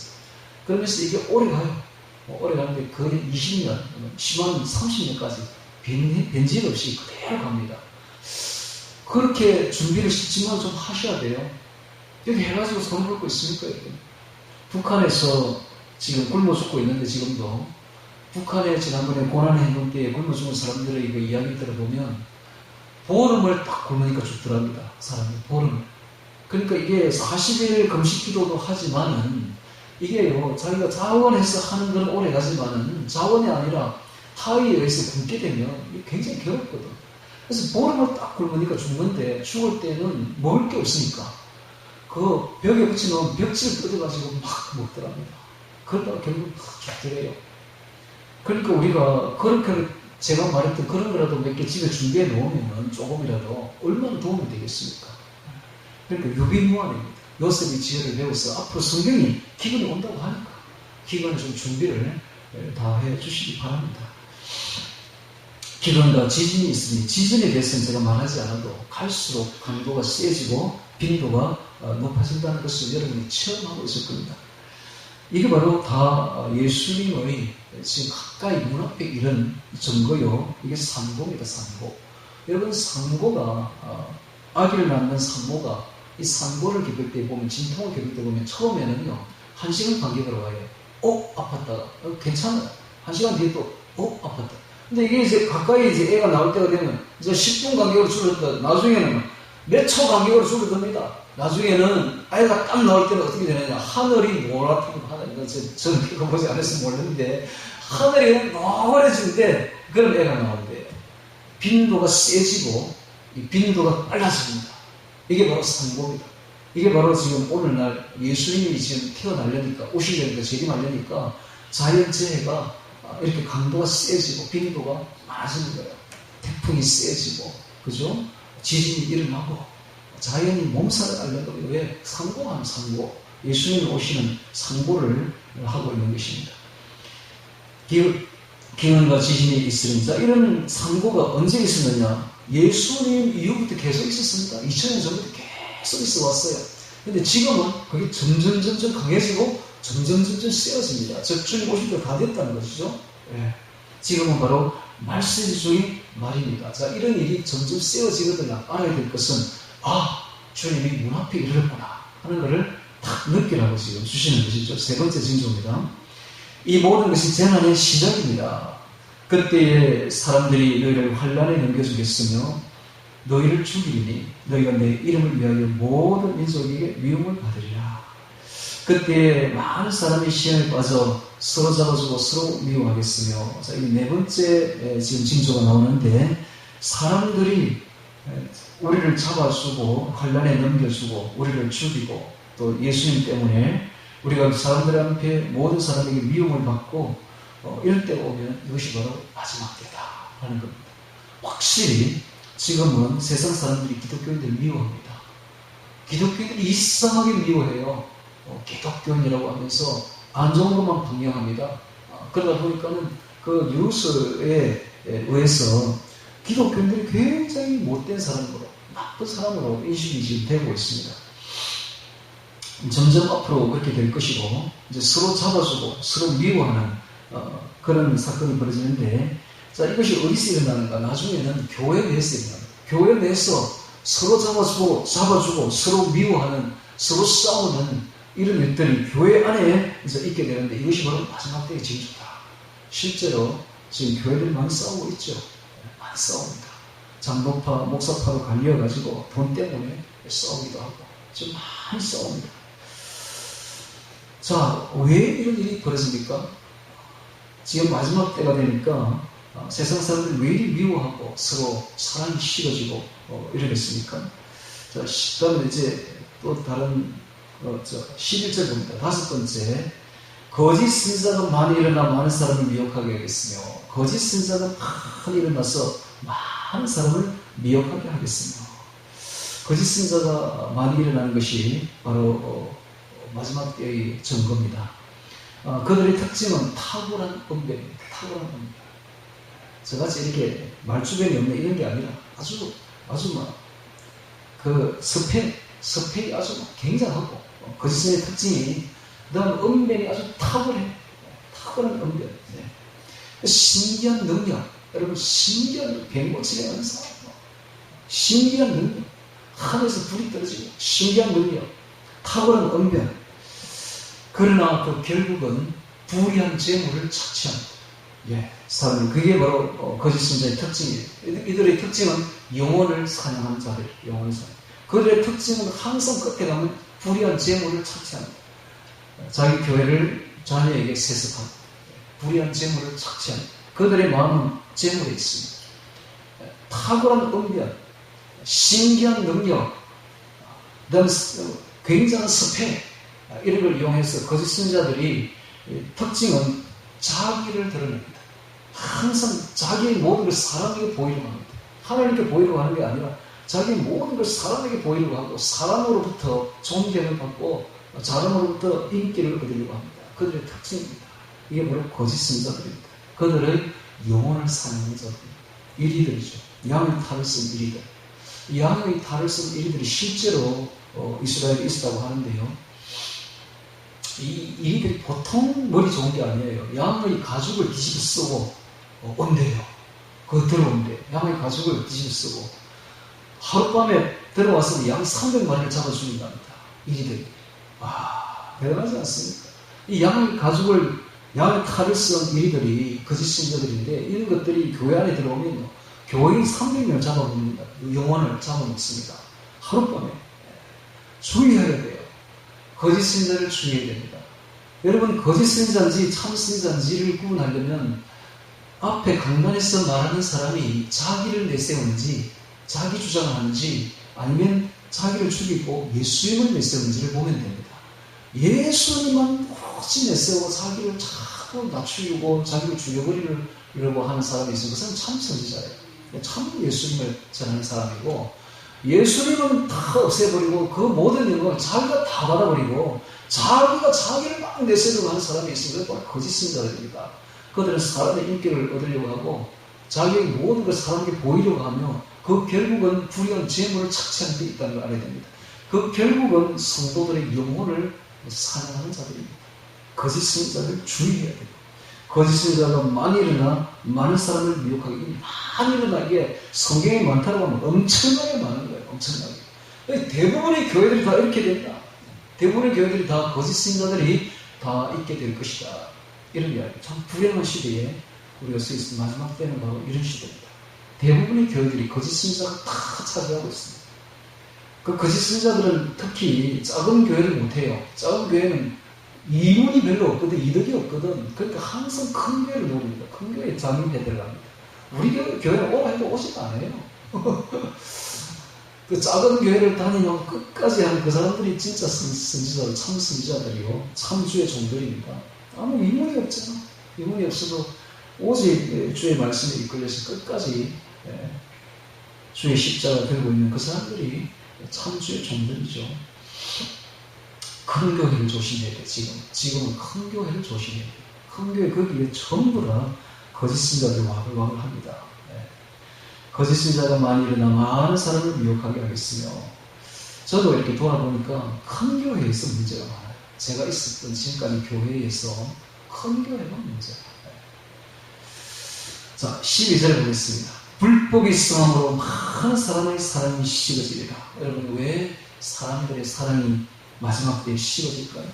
그러면서 이게 오래 가요. 오래 가는데 거의 20년, 심한 30년까지 변질 없이 그대로 갑니다. 그렇게 준비를 쉽지만 좀 하셔야 돼요. 여기 해가지고 손 벌고 있습니까, 여러분? 북한에서 지금 굶어 죽고 있는데, 지금도 북한에 지난번에 고난행군 때에 굶어 죽은 사람들의 이거 이야기 들어보면 보름을 딱 굶으니까 죽더랍니다. 사람이 보름을. 그러니까 이게 40일 금식 기도도 하지만은 이게요, 자기가 자원해서 하는 건 오래 가지만은 자원이 아니라 타의에 의해서 굶게 되면 이게 굉장히 괴롭거든. 그래서 보름을 딱 굶으니까 죽는데, 죽을 때는 먹을 게 없으니까 그 벽에 붙여놓은 벽지를 뜯어가지고 막 먹더랍니다. 그러다가 결국 죽더래요. 그러니까 우리가 그렇게 제가 말했던 그런 거라도 몇 개 집에 준비해 놓으면 조금이라도 얼마나 도움이 되겠습니까? 그러니까 유비무환입니다. 요셉의 지혜를 배워서 앞으로 성경이 기근이 온다고 하니까 기근을 좀 준비를 다 해주시기 바랍니다. 기근과 지진이 있으니 지진에 대해서는 제가 말하지 않아도 갈수록 강도가 세지고 빈도가 높아진다는 것을 여러분이 체험하고 있을 겁니다. 이게 바로 다 예수님의 지금 가까이 문 앞에 이런 증거요. 이게 산고입니다. 산고. 여러분, 산고가 아기를 낳는 산모가 이 산고를 겪을 때 보면, 진통을 겪을 때 보면 처음에는요 1시간 간격으로 와요. 아팠다가 괜찮아요. 1시간 뒤에 또 아팠다. 근데 이게 이제 가까이 이제 애가 나올 때가 되면 이제 10분 간격으로 줄어들다. 나중에는 몇 초 간격으로 줄어듭니다. 나중에는 아이가 딱 나올 때는 어떻게 되느냐, 하늘이 노랗다고 하늘, 저는 그거 보지 않아서 모르는데 하늘이 노래질 때 그런 애가 나오는데요. 빈도가 세지고 이 빈도가 빨라집니다. 이게 바로 산고입니다. 이게 바로 지금 오늘날 예수님이 지금 태어나려니까, 오시려니까, 재림하려니까 자연재해가 이렇게 강도가 세지고 빈도가 많아지는 거예요. 태풍이 세지고, 그죠? 지진이 일어나고 자연이 몸살을 앓는 겁니다. 왜? 상고하면 상고. 예수님이 오시는 상고를 하고 있는 것입니다. 기근과 지진이 있으니, 자, 이런 상고가 언제 있었느냐? 예수님 이후부터 계속 있었습니다. 2000년 전부터 계속 있어 왔어요. 근데 지금은 그게 점점 강해지고 점점 세워집니다. 즉, 주님 오실 때 다 됐다는 것이죠. 예. 지금은 바로 말세지 중의 말입니다. 자, 이런 일이 점점 세워지거든요. 알아야 될 것은, 주님이 문 앞에 이르렀구나 하는 것을 딱 느끼라고 지금 주시는 것이죠. 세 번째 징조입니다. 이 모든 것이 재난의 시작입니다. 그때에 사람들이 너희를 환란에 넘겨주겠으며 너희를 죽이리니 너희가 내 이름을 위하여 모든 민족에게 미움을 받으리라. 그때 많은 사람이 시험에 빠져 서로 잡아주고 서로 미워하겠으며, 자, 이 네 번째 지금 징조가 나오는데, 사람들이 우리를 잡아주고 환란에 넘겨주고 우리를 죽이고 또 예수님 때문에 우리가 사람들 앞에 모든 사람에게 미움을 받고 이럴 때가 오면 이것이 바로 마지막 때다 하는 겁니다. 확실히 지금은 세상 사람들이 기독교인들을 미워합니다. 기독교인들이 이상하게 미워해요. 기독교인이라고 하면서 안 좋은 것만 분명합니다. 그러다 보니까는 그 뉴스에 의해서 기독교인들이 굉장히 못된 사람으로, 나쁜 사람으로 인식이 지금 되고 있습니다. 점점 앞으로 그렇게 될 것이고, 이제 서로 잡아주고 서로 미워하는 그런 사건이 벌어지는데, 자, 이것이 어디서 일어나는가? 나중에는 교회 내에서 일어납니다. 교회 내에서 서로 잡아주고 서로 미워하는, 서로 싸우는 이런 일들이 교회 안에 이제 있게 되는데, 이것이 바로 마지막 때의 징조다. 실제로 지금 교회들이 많이 싸우고 있죠. 많이 싸웁니다. 장로파, 목사파로 갈려가지고 돈 때문에 싸우기도 하고 지금 많이 싸웁니다. 자, 왜 이런 일이 벌어집니까? 지금 마지막 때가 되니까 세상 사람들이 왜 이리 미워하고 서로 사랑이 식어지고 이러겠습니까? 자, 그다음에 이제 또 다른 11절 봅니다. 다섯 번째, 거짓 선지자가 많이 일어나 많은 사람을 미혹하게 하겠으며, 거짓 선지자가 많이 일어나서 많은 사람을 미혹하게 하겠으며, 거짓 선지자가 많이 일어나는 것이 바로 마지막 때의 증거입니다. 그들의 특징은 탁월한 언변입니다. 탁월한 언변. 저같이 이렇게 말주변이 없는 이런 게 아니라 아주 그 스펙이 아주 굉장하고, 거짓 선지자의 특징이, 그다음 언변이 아주 탁월한 언변. 네. 신기한 능력. 여러분, 신기한 뱀고치게 하는 사람, 신기한 능력, 하늘에서 불이 떨어지고 신기한 능력, 탁월한 언변. 그러나 그 결국은 불의한 재물을 착취합니다. 사람들, 그게 바로 거짓 선지자의 특징이에요. 이들의 특징은 영혼을 사냥하는 자들, 영혼을 사냥. 그들의 특징은 항상 끝에 가면 불의한 재물을 착취합니다. 자기 교회를 자녀에게 세습합니다. 불의한 재물을 착취합니다. 그들의 마음은 재물에 있습니다. 탁월한 언변, 신기한 능력, 그다음 굉장한 스펙, 이런 걸 이용해서 거짓 선지자들이 특징은 자기를 드러냅니다. 항상 자기의 모든 걸 사람에게 보이려고 합니다. 하나님께 보이려고 하는 게 아니라 자기의 모든 걸 사람에게 보이려고 하고, 사람으로부터 존경을 받고 사람으로부터 인기를 얻으려고 합니다. 그들의 특징입니다. 이게 바로 거짓 선지자들입니다. 그들의 영혼을 사냥하는 자들입니다. 이리들이죠. 양의 탈을 쓴 이리들. 양의 탈을 쓴 이리들이 실제로 이스라엘에 있었다고 하는데요. 이 이리들이 보통 머리 좋은 게 아니에요. 양의 가죽을 뒤집어 쓰고 온대요. 그거 들어온대요. 양의 가죽을 뒤집어 쓰고 하룻밤에 들어와서 양 300마리를 잡아 죽인답니다. 이리들이. 대단하지 않습니까? 이 양의 탈을 쓴 이리들이 거짓 선지자들인데, 이런 것들이 교회 안에 들어오면 교인 300명을 잡아먹습니다. 영혼을 잡아먹습니다. 하룻밤에. 주의해야 돼요. 거짓 선지자를 주의해야 됩니다. 여러분, 거짓 선지자인지 참 선지자인지를 구분하려면 앞에 강단에서 말하는 사람이 자기를 내세우는지, 자기 주장을 하는지, 아니면 자기를 죽이고 예수님을 내세우는지를 보면 됩니다. 예수님만 혹시 내세우고 자기를 자꾸 낮추고 자기를 죽여버리려고 하는 사람이 있으면 그것은 참 선지자예요. 참 예수님을 전하는 사람이고, 예수님은 다 없애버리고 그 모든 영광을 자기가 다 받아버리고 자기가 자기를 막 내세우려고 하는 사람이 있으면 그건 거짓 선지자들입니다. 그들은 사람의 인기를 얻으려고 하고 자기의 모든 걸 사람에게 보이려고 하며, 그 결국은 불의한 재물을 착취하는 데 있다는 걸 알아야 됩니다. 그 결국은 성도들의 영혼을 사냥하는 자들입니다. 거짓 선지자를 주의해야 돼요. 거짓 선지자가 많이 일어나 많은 사람을 미혹하게, 많이 일어나, 이게 성경에 많다고 하면 엄청나게 많은 거예요. 엄청나게. 대부분의 교회들이 다 이렇게 된다. 대부분의 교회들이 다 거짓 선지자들이 다 있게 될 것이다. 이런 이야기. 참 불행한 시대에 우리가 서 있는 마지막 때는 바로 이런 시대입니다. 대부분의 교회들이 거짓 신자가 다 차지하고 있습니다. 그 거짓 신자들은 특히 작은 교회를 못해요. 작은 교회는 이윤이 별로 없거든, 이득이 없거든. 그러니까 항상 큰 교회를 노립니다. 큰 교회에 잠입해 들어갑니다. 우리 교회는 오라 해도 오지도 않아요. 그 작은 교회를 다니면 끝까지 하는 그 사람들이 진짜 선지자들, 참 선지자들이요. 참 주의 종들입니다. 아무 의문이 없잖아. 의문이 없어도 오직 주의 말씀에 이끌려서 끝까지 주의 십자가 들고 있는 그 사람들이 참 주의 종들이죠. 큰 교회를 조심해야 돼, 지금은 큰 교회를 조심해야 돼. 큰 교회 거기에 전부 다 거짓 신자들이 와글와글 합니다. 거짓 신자가 많이 일어나 많은 사람을 미혹하게 하겠으며, 저도 이렇게 돌아보니까 큰 교회에서 문제가 많아요. 제가 있었던 지금까지 교회에서 큰 교회가 문제가 많아요. 자, 12절 보겠습니다. 불법이 성함으로 많은 사람의 사랑이 식어지리라. 여러분, 왜 사람들의 사랑이 마지막 때에 식어질까요?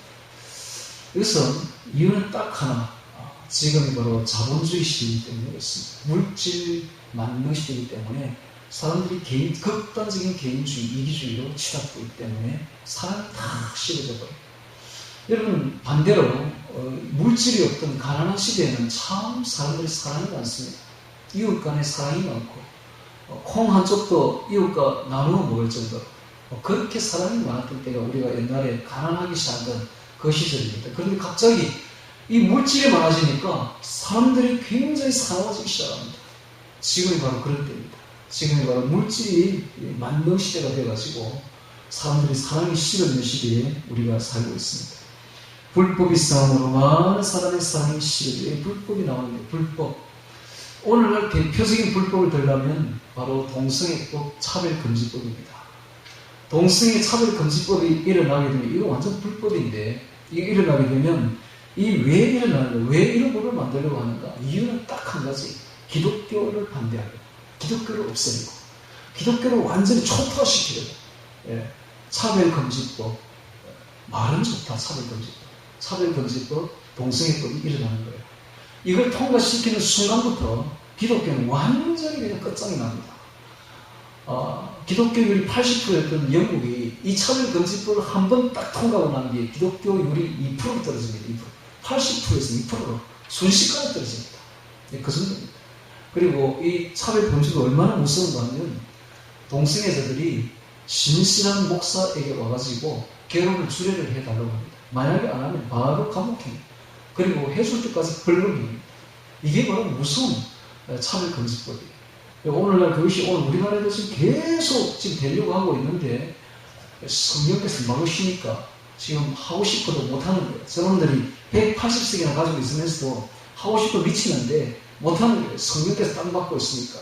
여기서 이유는 딱 하나, 지금이 바로 자본주의 시대이기 때문에 그렇습니다. 물질 만능 시대이기 때문에 사람들이 극단적인 개인주의, 이기주의로 치닫고 있기 때문에 사람이 다 식어져 버려요. 여러분, 반대로 물질이 없던 가난한 시대에는 참 사람들이 사랑이 많습니다. 이웃 간에 사랑이 많고 콩 한 쪽도 이웃과 나누어 먹을 정도로 그렇게 사랑이 많았던 때가 우리가 옛날에 가난하기 시작한 그 시절입니다. 그런데 갑자기 이 물질이 많아지니까 사람들이 굉장히 사나워지기 시작합니다. 지금이 바로 그런 때입니다. 지금이 바로 물질이 만능 시대가 되어가지고 사람들이 사랑이 식어지는 시대에 우리가 살고 있습니다. 불법이 싸움으로 많은 사람의 사랑이 식어지고, 불법이 나오는데, 불법. 오늘날 대표적인 불법을 들려면 바로 동성애법 차별금지법입니다. 동성애 차별금지법이 일어나게 되면 이거 완전 불법인데, 이게 일어나게 되면 이 왜 일어나는가? 왜 이런 법을 만들려고 하는가? 이유는 딱 한 가지. 기독교를 반대하고, 기독교를 없애고, 기독교를 완전히 초토화시키려고. 차별금지법. 말은 좋다, 차별금지법. 차별금지법, 동성애법이 일어나는 거예요. 이걸 통과시키는 순간부터 기독교는 완전히 그냥 끝장이 납니다. 기독교율이 80%였던 영국이 이 차별금지법을 한 번 딱 통과하고 난 뒤에 기독교율이 2% 떨어집니다. 80%에서 2%로 순식간에 떨어집니다. 그 정도입니다. 그리고 이 차별금지가 얼마나 무서운가 하면 동성애자들이 신실한 목사에게 와가지고 결혼을 주례를 해달라고 합니다. 만약에 안 하면 바로 감옥입니다. 그리고 해줄 때까지 벌금입니다. 이게 바로 무서운 차별금지법이에요. 오늘날 그것이 오늘 우리나라에도 지금 계속 지금 되려고 하고 있는데 성령께서 막으시니까 지금 하고 싶어도 못하는 거예요. 저놈들이 180석이나 가지고 있으면서도 하고 싶어 미치는데 못하는 거예요. 성령께서 딱 막고 있으니까.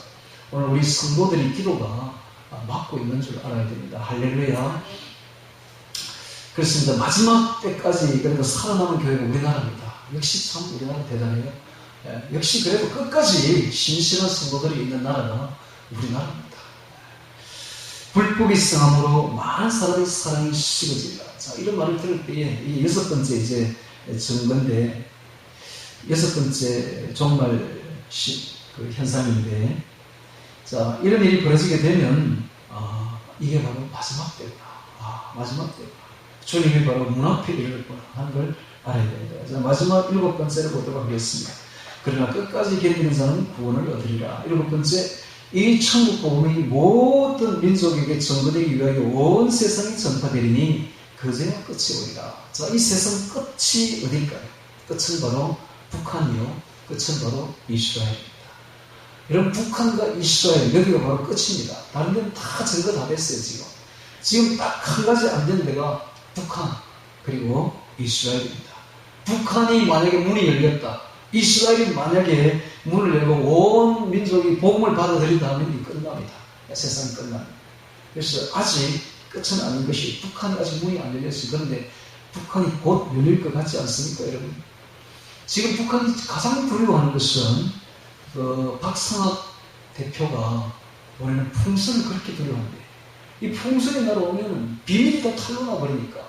오늘 우리 성도들이 기도가 막고 있는 줄 알아야 됩니다. 할렐루야. 그렇습니다. 마지막 때까지 그래도 살아남은 교회가 우리나라입니다. 역시 참 우리나라 대단해요. 역시 그래도 끝까지 신실한 성도들이 있는 나라가 우리나라입니다. 불법이 성함으로 많은 사람의 사랑이 식어지리라. 자, 이런 말을 들을 때에 이 여섯 번째 이제 증거인데, 여섯 번째 정말 그 현상인데, 자, 이런 일이 벌어지게 되면 이게 바로 마지막 때구나. 마지막 때구나. 주님이 바로 문 앞에 이르렀구나 하는 걸 알아야 됩니다. 자, 마지막 일곱 번째를 보도록 하겠습니다. 그러나 끝까지 견디는 자는 구원을 얻으리라. 일곱 번째, 이 천국 복음이 모든 민족에게 전거되기 위하여 온 세상이 전파되리니 그제야 끝이 오리라. 자, 이 세상 끝이 어딜까요? 끝은 바로 북한이요. 끝은 바로 이스라엘입니다. 여러분, 북한과 이스라엘, 여기가 바로 끝입니다. 다른 데는 다 전거 다 됐어요, 지금. 지금 딱 한 가지 안 되는 데가 북한, 그리고 이스라엘입니다. 북한이 만약에 문이 열렸다. 이스라엘이 만약에 문을 열고 온 민족이 복음을 받아들인다면 이 끝납니다. 세상이 끝납니다. 그래서 아직 끝은 아닌 것이, 북한이 아직 문이 안 열렸어요. 그런데 북한이 곧 열릴 것 같지 않습니까, 여러분? 지금 북한이 가장 두려워하는 것은 박상학 대표가 원래는 풍선을 그렇게 두려워하는데, 이 풍선이 날아오면 비밀이 다 탄로나 버리니까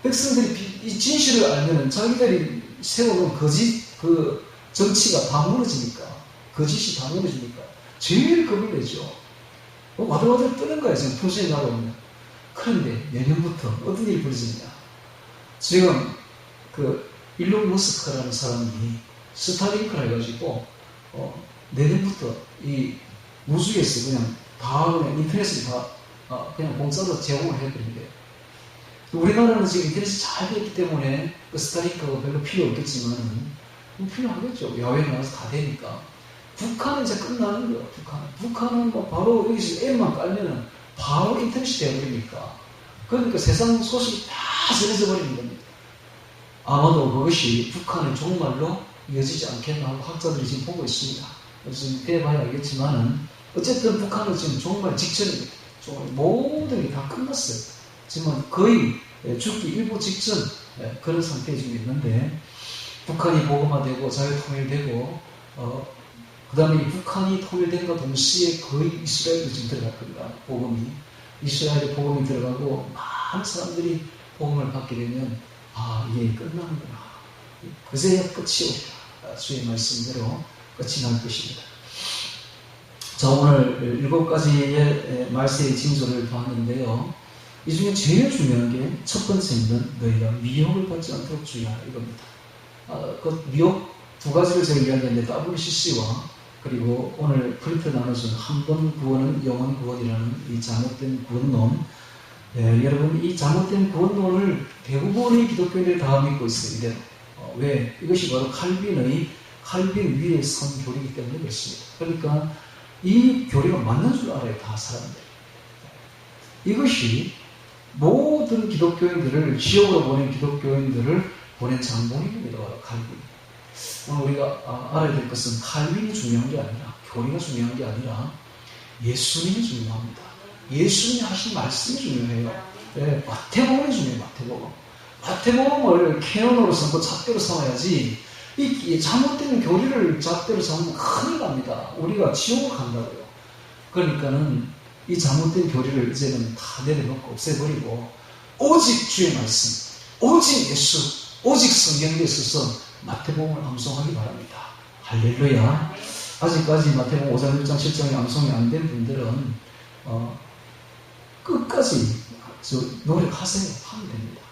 백성들이 이 진실을 알면은 자기들이 세워놓은 거짓 그 정치가 다 무너지니까, 거짓이 다 무너지니까 제일 겁을 내죠. 와들와들 뜨는 거야 지금 표시에 나오면. 그런데 내년부터 어떤 일이 벌어지느냐. 지금 그 일론 머스크라는 사람이 스타링크를 해가지고 내년부터 이 우주에서 그냥 다 그냥 인터넷을 다 그냥 공짜로 제공을 해버린대요. 우리나라는 지금 인터넷이 잘 되었기 때문에 그 스타링크가 별로 필요 없겠지만 필요하겠죠. 야외에 나가서 다 되니까. 북한은 이제 끝나는 거예요. 북한은 뭐 바로 여기서 앱만 깔면은 바로 인터넷이 되어버리니까. 그러니까 세상 소식이 다 전해져 버리는 겁니다. 아마도 그것이 북한의 종말로 이어지지 않겠나 하고 학자들이 지금 보고 있습니다. 그래서 대봐야 알겠지만은 어쨌든 북한은 지금 종말 직전입니다. 모든 게 다 끝났어요. 지금 거의 죽기 일보 직전 그런 상태에 지금 있는데, 북한이 복음화되고 자유통일되고 그 다음에 북한이 통일된과 동시에 거의 이스라엘도 지금 들어갈 겁니다. 복음이. 이스라엘에 복음이 들어가고 많은 사람들이 복음을 받게 되면 이게 끝나는구나. 그제야 끝이 오리라. 주의 말씀대로 끝이 날 것입니다. 자, 오늘 7가지의 말세의 징조를 봤는데요. 이 중에 제일 중요한 게 첫 번째는 너희가 미혹을 받지 않도록 주의하라 이겁니다. 그 미혹 2가지를 제가 이야기했는데 WCC와 그리고 오늘 프린트 나눠준 한 번 구원은 영원 구원이라는 이 잘못된 구원론. 여러분 이 잘못된 구원론을 대부분의 기독교인들이 다 믿고 있어요. 이대로. 왜? 이것이 바로 칼빈 위에 선 교리이기 때문에 그렇습니다. 그러니까 이 교리가 맞는 줄 알아요. 다 사람들이. 이것이 모든 기독교인들을, 지옥으로 보낸 기독교인들을 보낸 장본인입니다. 바로 칼빈. 오늘 우리가 알아야 될 것은 칼빈이 중요한 게 아니라, 교리가 중요한 게 아니라 예수님이 중요합니다. 예수님이 하신 말씀이 중요해요. 마태복음이 중요해요. 마태복음을 캐논으로 삼고 잣대로 삼아야지, 이 잘못된 교리를 잣대로 삼으면 큰일 납니다. 우리가 지옥을 간다고요. 그러니까는 이 잘못된 교리를 이제는 다 내려놓고 없애버리고 오직 주의 말씀, 오직 예수, 오직 성경에 있어서 마태복음을 암송하기 바랍니다. 할렐루야. 아직까지 마태복음 5장, 6장, 7장이 암송이 안 된 분들은 끝까지 노력하세요. 하면 됩니다.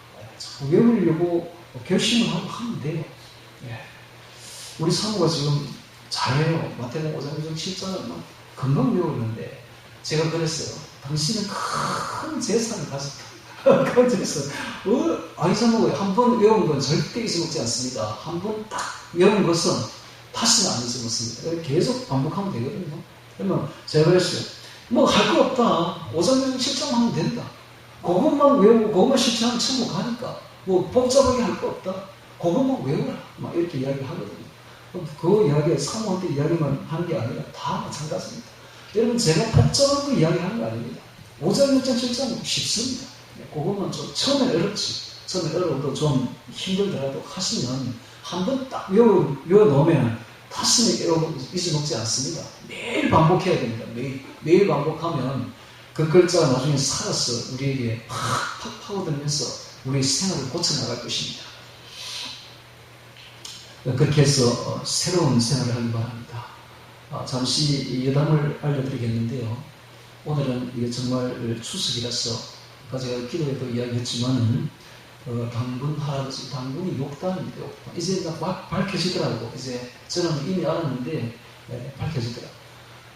외우려고 결심을 하고 하면 돼요. 우리 사모가 지금 잘해요. 마태복음 5장, 6장, 7장은 금방 외우는데 제가 그랬어요. 당신은 큰 재산을 가졌다. 큰 재산. 아이 사모가 한 번 외운 건 절대 잊어먹지 않습니다. 한 번 딱 외운 것은 다시는 안 잊어먹습니다. 계속 반복하면 되거든요. 그러면 제가 그랬어요. 뭐 할 거 없다. 5장, 6장, 7장 하면 된다. 그것만 외우고 그것만 실천하면 천국 가니까 뭐 복잡하게 할 거 없다. 그것만 외우라. 막 이렇게 이야기를 하거든요. 그 이야기에 사모한테 이야기만 하는 게 아니라 다 마찬가지입니다. 여러분 제가 복잡한 거 이야기하는 거 아닙니다. 5장, 6장, 7장 쉽습니다. 그것만 좀 처음에 어렵지. 처음에 어려워도 좀 힘들더라도 하시면 한 번 딱 외워놓으면 다시는 잊어먹지 않습니다. 매일 반복해야 됩니다. 매일 반복하면 그 글자가 나중에 살아서 우리에게 팍 파고들면서 우리의 생활을 고쳐나갈 것입니다. 그렇게 해서 새로운 생활을 하기 바랍니다. 잠시 여담을 알려드리겠는데요. 오늘은 이게 정말 추석이라서 아까 제가 기도에도 이야기했지만은 당군 할아버지, 당군이 욕단입니다. 욕단. 이제 막 밝혀지더라고. 이제 저는 이미 알았는데 밝혀지더라고.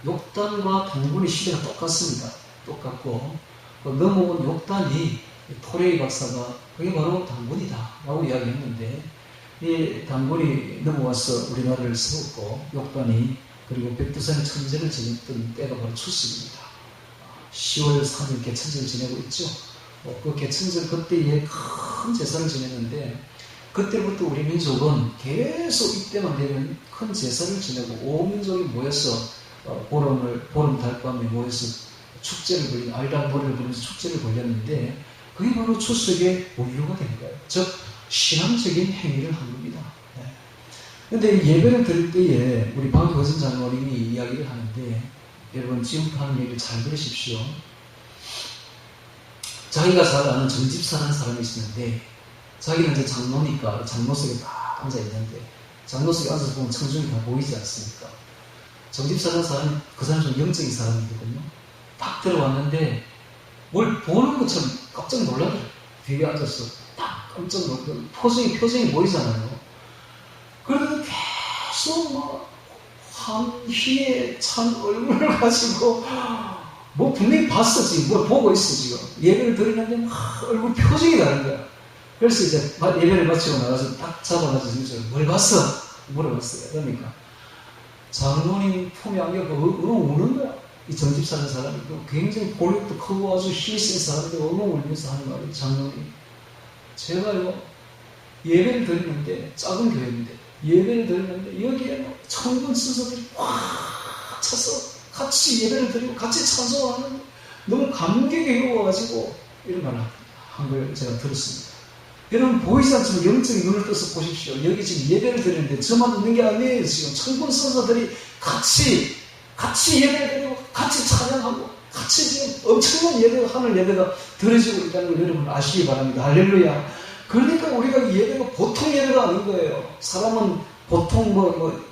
욕단과 당군의 시대가 똑같습니다. 똑같고 넘어온 욕단이 토레이 박사가 그게 바로 당군이다 라고 이야기했는데, 이 당군이 넘어와서 우리나라를 세웠고 욕단이 그리고 백두산의 천재를 지냈던 때가 바로 추석입니다. 10월 3일 개천절 지내고 있죠. 그 개천절 그때에 큰 제사를 지냈는데, 그때부터 우리 민족은 계속 이때만 되면 큰 제사를 지내고 온 민족이 모여서 보름 달밤에 모여서 축제를 벌린, 아이랑 노래를 부르면서 축제를 벌였는데, 그게 바로 추석의 원료가 된 거예요. 즉 신앙적인 행위를 한 겁니다. 그런데 예배를 드릴 때에 우리 박효선 장로님이 이야기를 하는데, 여러분 지금부터 하는 얘기를 잘 들으십시오. 자기가 잘 아는 정집사라는 사람이 있었는데 자기는 이제 장로니까 장로 속에 딱 앉아있는데, 장로 속에 앉아서 보면 청중이 다 보이지 않습니까? 정집사라는 사람이, 그 사람이 좀 영적인 사람이거든요. 딱 들어왔는데, 뭘 보는 것처럼 깜짝 놀라더라고요. 뒤에 앉아서 딱 깜짝 놀라고, 표정이 보이잖아요. 그래도 계속 막, 희에 찬 얼굴을 가지고, 뭐 분명히 봤어, 지금. 뭘 보고 있어, 지금. 예배를 드리는데 막 얼굴 표정이 다른 거야. 그래서 이제 예배를 마치고 나가서 딱 잡아가지고, 뭘 봤어? 물어봤어요. 그러니까. 장로님 품에 안겨서 우는 거야. 이 정집사는 사람이 굉장히 볼력도 크고 아주 힘이 센 사람인데 울면서 하는 말이에요. 장로님, 제가요, 예배를 드리는데, 작은 교회인데, 예배를 드리는데, 여기에 천군 순서들이 꽉 차서 같이 예배를 드리고 같이 찬송하는, 너무 감격이 이루어가지고 이런 말을 한 걸 제가 들었습니다. 여러분, 보이지 않지만 영적인 눈을 떠서 보십시오. 여기 지금 예배를 드리는데 저만 있는 게 아니에요. 지금 천군 선사들이 같이 예배를 드리고 같이 찬양하고 같이 지금 엄청난 예배가, 하늘 예배가 드려지고 있다는 걸 여러분 아시기 바랍니다. 할렐루야. 그러니까 우리가 이 예배가 보통 예배가 아닌 거예요. 사람은 보통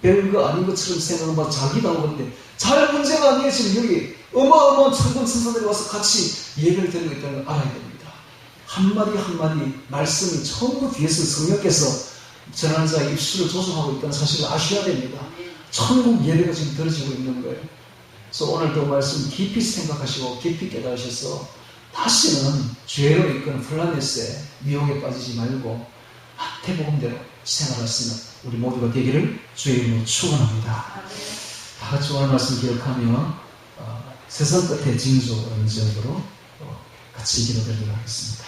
별거 아닌 것처럼 생각하면 자기도 하고 그런데 잘 문제가 아니에요. 지금 여기 어마어마한 천군 선사들이 와서 같이 예배를 드리고 있다는 걸 알아야 됩니다. 한마디 한마디 말씀이 전부 뒤에서 성령께서 전하는 자의 입술을 조성하고 있다는 사실을 아셔야 됩니다. 천국 예배가 지금 들어지고 있는 거예요. 그래서 오늘도 말씀 깊이 생각하시고 깊이 깨달으셔서 다시는 죄로 이끄는 플라넷에 미혹에 빠지지 말고 마태복음대로 생활하시는 우리 모두가 되기를 주의 이름으로 축원합니다. 다 같이 오늘 말씀 기억하며 세상 끝에 징조라는 제목으로 같이 기도드리도록 하겠습니다.